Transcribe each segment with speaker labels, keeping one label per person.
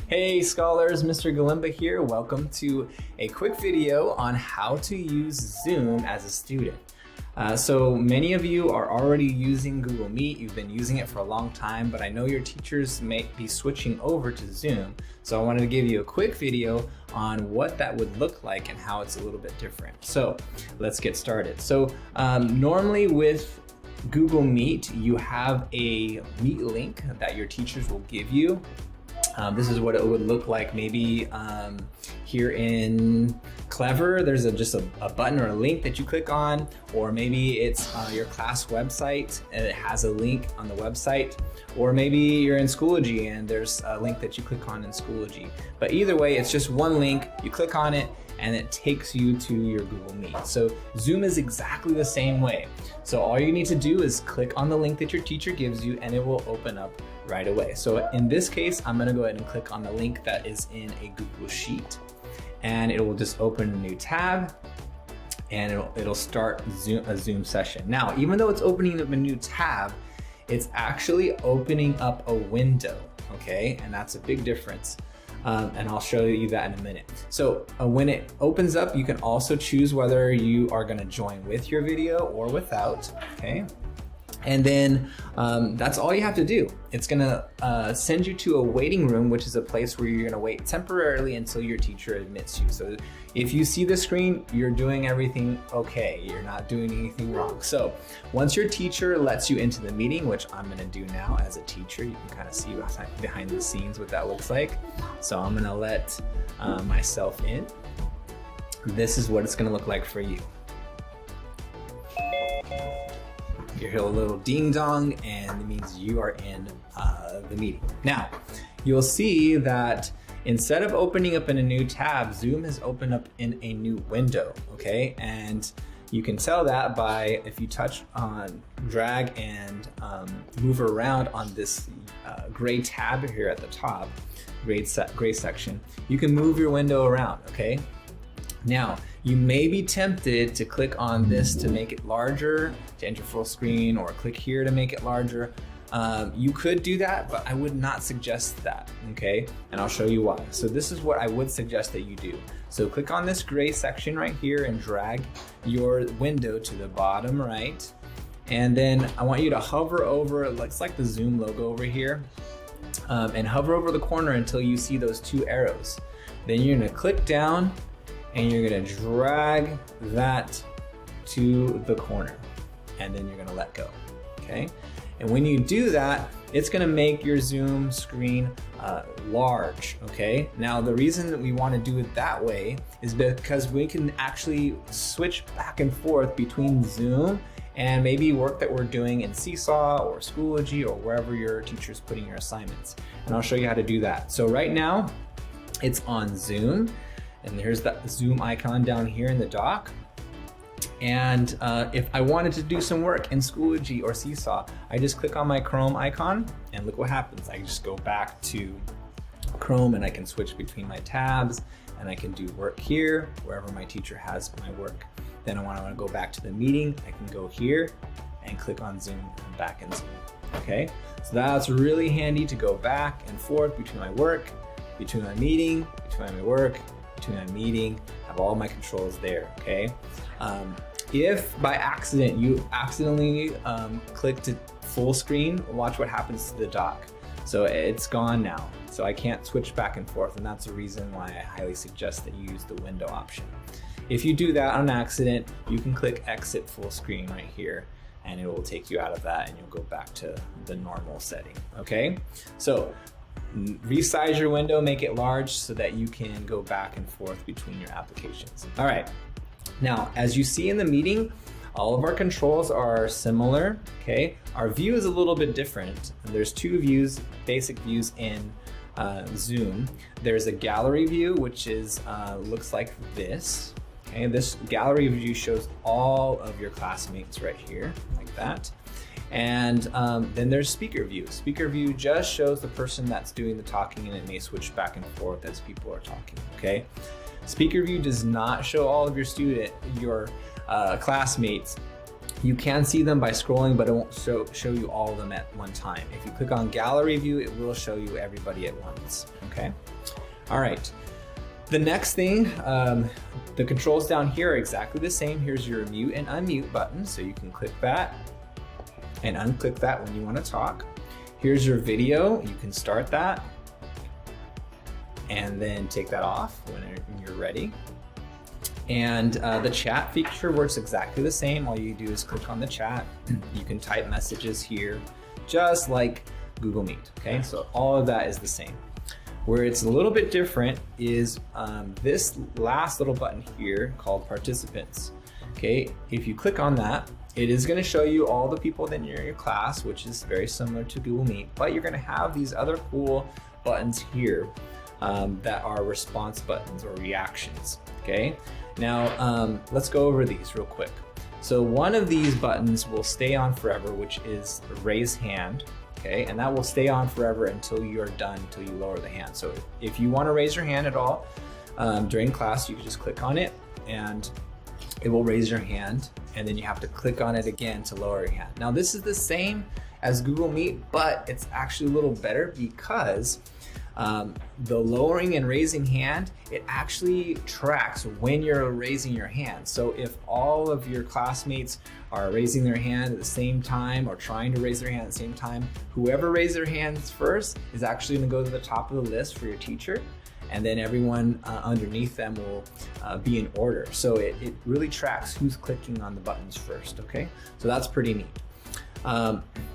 Speaker 1: Hey scholars, Mr. Galimba here. Welcome to a quick video on how to use Zoom as a student. So many of you are already using Google Meet. You've been using it for a long time, but I know your teachers may be switching over to Zoom. So I wanted to give you a quick video on what that would look like and how it's a little bit different. So let's get started. So normally with Google Meet, you have a Meet link that your teachers will give you. This is what it would look like maybe here in Clever. There's just a button or a link that you click on, or maybe it's your class website and it has a link on the website, or maybe you're in Schoology and there's a link that you click on in Schoology. But either way, it's just one link, you click on it and it takes you to your Google Meet. So Zoom is exactly the same way. So all you need to do is click on the link that your teacher gives you and it will open up right away. So in this case, I'm gonna go ahead and click on the link that is in a Google Sheet, and it will just open a new tab and it'll start a Zoom session. Now, even though it's opening up a new tab, it's actually opening up a window, okay? And that's a big difference. And I'll show you that in a minute. So when it opens up, you can also choose whether you are gonna join with your video or without, okay? And then that's all you have to do. It's gonna send you to a waiting room, which is a place where you're gonna wait temporarily until your teacher admits you. So if you see the screen, you're doing everything okay. You're not doing anything wrong. So once your teacher lets you into the meeting, which I'm gonna do now as a teacher, you can kind of see behind the scenes what that looks like. So I'm gonna let myself in. This is what it's gonna look like for you. You hear a little ding dong, and it means you are in the meeting. Now, you'll see that instead of opening up in a new tab, Zoom has opened up in a new window, okay? And you can tell that by if you touch on, drag and move around on this gray tab here at the top, gray section, you can move your window around, okay? Now, you may be tempted to click on this to make it larger, to enter full screen, or click here to make it larger. You could do that, but I would not suggest that, okay? And I'll show you why. So this is what I would suggest that you do. So click on this gray section right here and drag your window to the bottom right. And then I want you to hover over, it looks like the Zoom logo over here, and hover over the corner until you see those two arrows. Then you're gonna click down and you're gonna drag that to the corner, and then you're gonna let go, okay? And when you do that, it's gonna make your Zoom screen large, okay? Now, the reason that we wanna do it that way is because we can actually switch back and forth between Zoom and maybe work that we're doing in Seesaw or Schoology or wherever your teacher's putting your assignments. And I'll show you how to do that. So right now, it's on Zoom. And there's that Zoom icon down here in the dock. And if I wanted to do some work in Schoology or Seesaw, I just click on my Chrome icon and look what happens. I just go back to Chrome and I can switch between my tabs and I can do work here, wherever my teacher has my work. Then when I want to go back to the meeting, I can go here and click on Zoom and back in Zoom, okay? So that's really handy to go back and forth between my work, between my meeting, between my work, between my meeting, have all my controls there, okay? If by accident you accidentally click to full screen, watch what happens to the dock. So it's gone now. So I can't switch back and forth, and that's the reason why I highly suggest that you use the window option. If you do that on accident, you can click exit full screen right here, and it will take you out of that and you'll go back to the normal setting, okay? So resize your window, make it large so that you can go back and forth between your applications. All right, now as you see in the meeting, all of our controls are similar, okay? Our view is a little bit different. There's two views, basic views in Zoom. There's a gallery view, which is looks like this, okay? This gallery view shows all of your classmates right here, like that. And then there's speaker view. Speaker view just shows the person that's doing the talking, and it may switch back and forth as people are talking, okay? Speaker view does not show all of your classmates You can see them by scrolling, but it won't show you all of them at one time. If you click on gallery view, it will show you everybody at once, okay? All right, the next thing, the controls down here are exactly the same. Here's your mute and unmute button, so you can click that and unclick that when you want to talk. Here's your video, you can start that and then take that off when you're ready. And the chat feature works exactly the same. All you do is click on the chat. You can type messages here, just like Google Meet, okay? So all of that is the same. Where it's a little bit different is this last little button here called Participants, okay? If you click on that, it is gonna show you all the people that are in your class, which is very similar to Google Meet, but you're gonna have these other cool buttons here that are response buttons or reactions, okay? Now, let's go over these real quick. So one of these buttons will stay on forever, which is raise hand, okay? And that will stay on forever until you're done, until you lower the hand. So if you wanna raise your hand at all during class, you can just click on it and it will raise your hand, and then you have to click on it again to lower your hand. Now this is the same as Google Meet, but it's actually a little better because the lowering and raising hand, it actually tracks when you're raising your hand. So if all of your classmates are raising their hand at the same time or trying to raise their hand at the same time, whoever raised their hands first is actually gonna go to the top of the list for your teacher, and then everyone underneath them will be in order. So it really tracks who's clicking on the buttons first, okay? So that's pretty neat.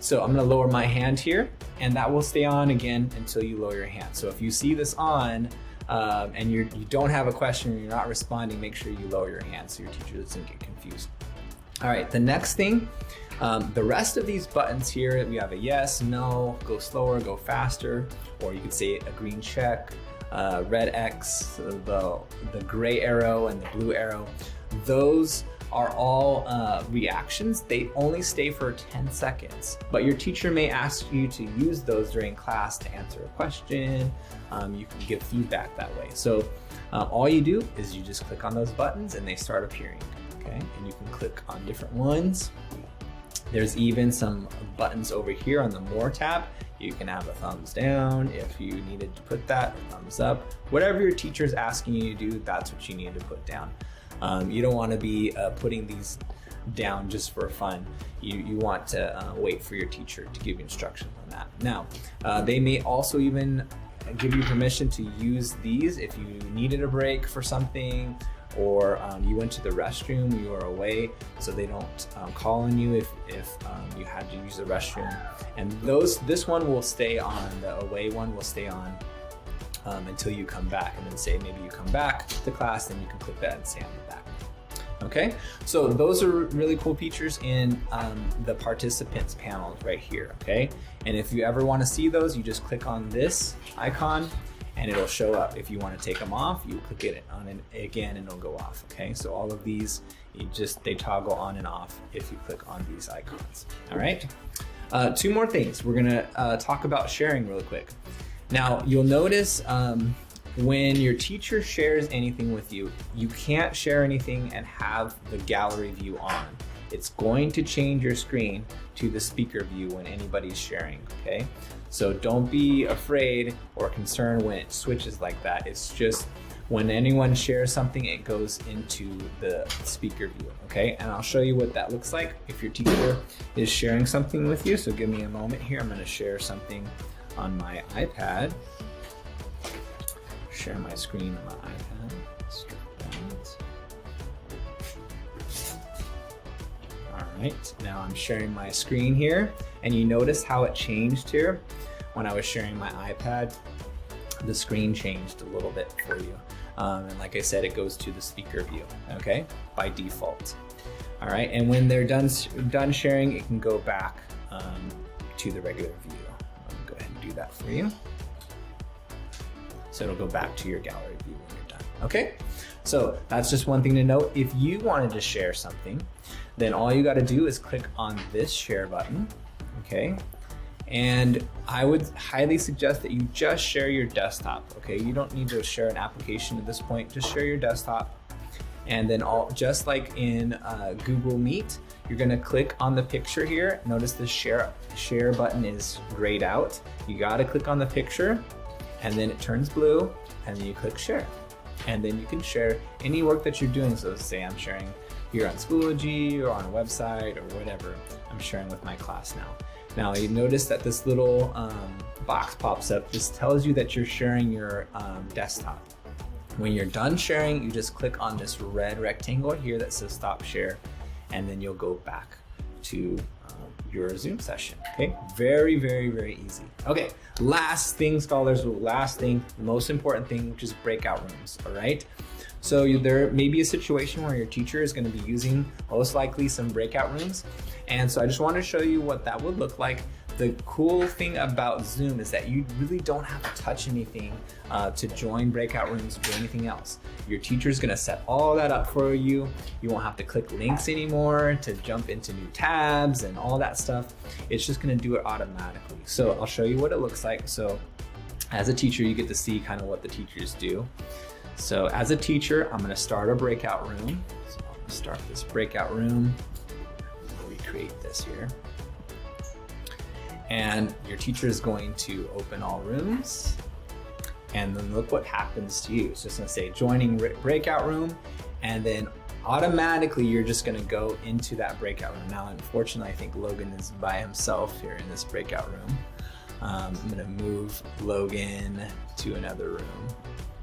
Speaker 1: So I'm gonna lower my hand here, and that will stay on again until you lower your hand. So if you see this on and you don't have a question or you're not responding, make sure you lower your hand so your teacher doesn't get confused. All right, the next thing, the rest of these buttons here, we have a yes, no, go slower, go faster, or you could say a green check, red X, the gray arrow and the blue arrow. Those are all reactions. They only stay for 10 seconds, but your teacher may ask you to use those during class to answer a question. You can give feedback that way. So all you do is you just click on those buttons and they start appearing, okay? And you can click on different ones. There's even some buttons over here on the More tab. You can have a thumbs down if you needed to put that, or thumbs up. Whatever your teacher's asking you to do, that's what you need to put down. You don't want to be putting these down just for fun. You want to wait for your teacher to give you instructions on that. Now, they may also even give you permission to use these if you needed a break for something, or you went to the restroom, you are away, so they don't call on you if you had to use the restroom. And this one will stay on, the away one will stay on until you come back, and then say maybe you come back to class, then you can click that and stay on the back. Okay, so those are really cool features in the participants panel right here, okay? And if you ever want to see those, you just click on this icon and it'll show up. If you want to take them off, you click it on it again and it'll go off, okay? So all of these, they toggle on and off if you click on these icons, all right? Two more things. We're gonna talk about sharing really quick. Now, you'll notice when your teacher shares anything with you, you can't share anything and have the gallery view on. It's going to change your screen to the speaker view when anybody's sharing, okay? So don't be afraid or concerned when it switches like that. It's just when anyone shares something, it goes into the speaker view, okay? And I'll show you what that looks like if your teacher is sharing something with you. So give me a moment here. I'm gonna share something on my iPad. Share my screen on my iPad. All right, now I'm sharing my screen here, and you notice how it changed here. When I was sharing my iPad, the screen changed a little bit for you. And like I said, it goes to the speaker view, okay, by default. All right, and when they're done sharing, it can go back to the regular view. I'm gonna go ahead and do that for you. So it'll go back to your gallery view when you're done. Okay, so that's just one thing to note. If you wanted to share something, then all you got to do is click on this share button, okay? And I would highly suggest that you just share your desktop, okay? You don't need to share an application at this point, just share your desktop. And then just like in Google Meet, you're gonna click on the picture here. Notice the share button is grayed out. You gotta click on the picture and then it turns blue and then you click share. And then you can share any work that you're doing. So say I'm sharing here on Schoology or on a website or whatever, I'm sharing with my class now. Now you notice that this little box pops up. This tells you that you're sharing your desktop. When you're done sharing, you just click on this red rectangle here that says stop share, and then you'll go back to your Zoom session, okay? Very, very, very easy. Okay, last thing, scholars, the most important thing, which is breakout rooms, all right? So there may be a situation where your teacher is gonna be using most likely some breakout rooms. And so I just wanted to show you what that would look like. The cool thing about Zoom is that you really don't have to touch anything to join breakout rooms or do anything else. Your teacher's gonna set all that up for you. You won't have to click links anymore to jump into new tabs and all that stuff. It's just gonna do it automatically. So I'll show you what it looks like. So as a teacher, you get to see kind of what the teachers do. So as a teacher, I'm gonna start a breakout room. So I'm gonna start this breakout room. Recreate this here. And your teacher is going to open all rooms. And then look what happens to you. It's just gonna say joining breakout room. And then automatically you're just gonna go into that breakout room. Now, unfortunately, I think Logan is by himself here in this breakout room. I'm gonna move Logan to another room.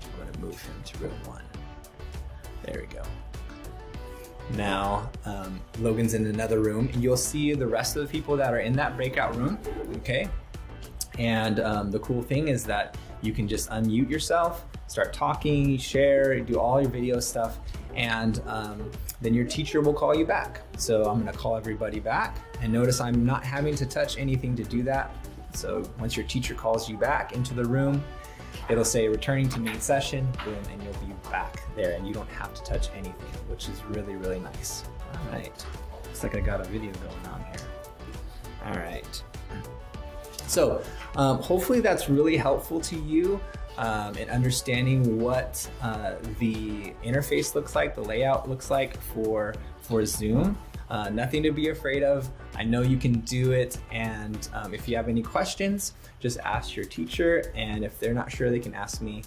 Speaker 1: I'm gonna move him to room 1. There we go. Now, Logan's in another room, and you'll see the rest of the people that are in that breakout room, okay? And the cool thing is that you can just unmute yourself, start talking, share, do all your video stuff, and then your teacher will call you back. So I'm gonna call everybody back, and notice I'm not having to touch anything to do that. So once your teacher calls you back into the room, it'll say returning to main session, boom, and you'll be back there and you don't have to touch anything, which is really, really nice. All right, looks like I got a video going on here. All right. So hopefully that's really helpful to you in understanding what the interface looks like, the layout looks like for Zoom. Nothing to be afraid of. I know you can do it, and if you have any questions, just ask your teacher, and if they're not sure, they can ask me.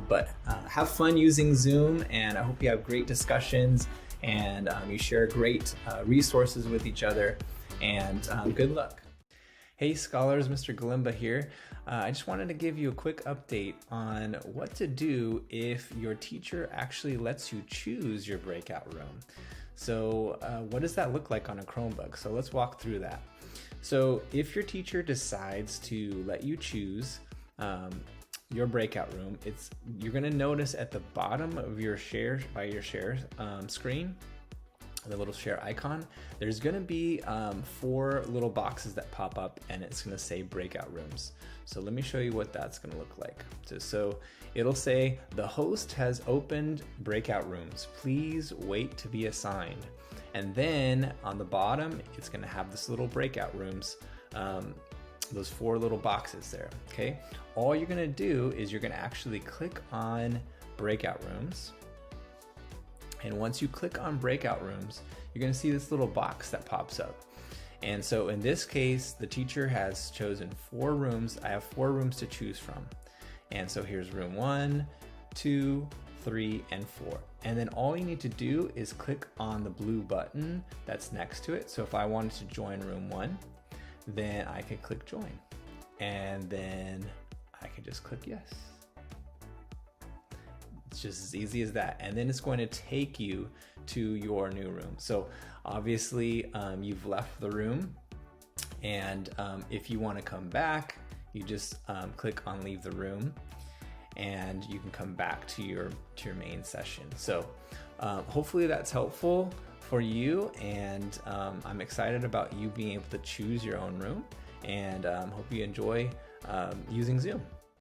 Speaker 1: But have fun using Zoom, and I hope you have great discussions, and you share great resources with each other, and good luck. Hey scholars, Mr. Galimba here. I just wanted to give you a quick update on what to do if your teacher actually lets you choose your breakout room. So what does that look like on a Chromebook? So let's walk through that. So if your teacher decides to let you choose your breakout room, you're gonna notice at the bottom of your share screen, the little share icon, there's gonna be 4 little boxes that pop up, and it's gonna say breakout rooms. So let me show you what that's gonna look like. So it'll say the host has opened breakout rooms. Please wait to be assigned. And then on the bottom, it's gonna have this little breakout rooms, those 4 little boxes there, okay? All you're gonna do is you're gonna actually click on breakout rooms. And once you click on breakout rooms, you're gonna see this little box that pops up. And so in this case, the teacher has chosen 4 rooms. I have 4 rooms to choose from. And so here's room 1, 2, 3, and 4. And then all you need to do is click on the blue button that's next to it. So if I wanted to join room 1, then I could click join. And then I can just click yes. It's just as easy as that. And then it's going to take you to your new room. So obviously you've left the room, and if you want to come back, you just click on leave the room, and you can come back to your main session. So hopefully that's helpful for you, and I'm excited about you being able to choose your own room, and hope you enjoy using Zoom.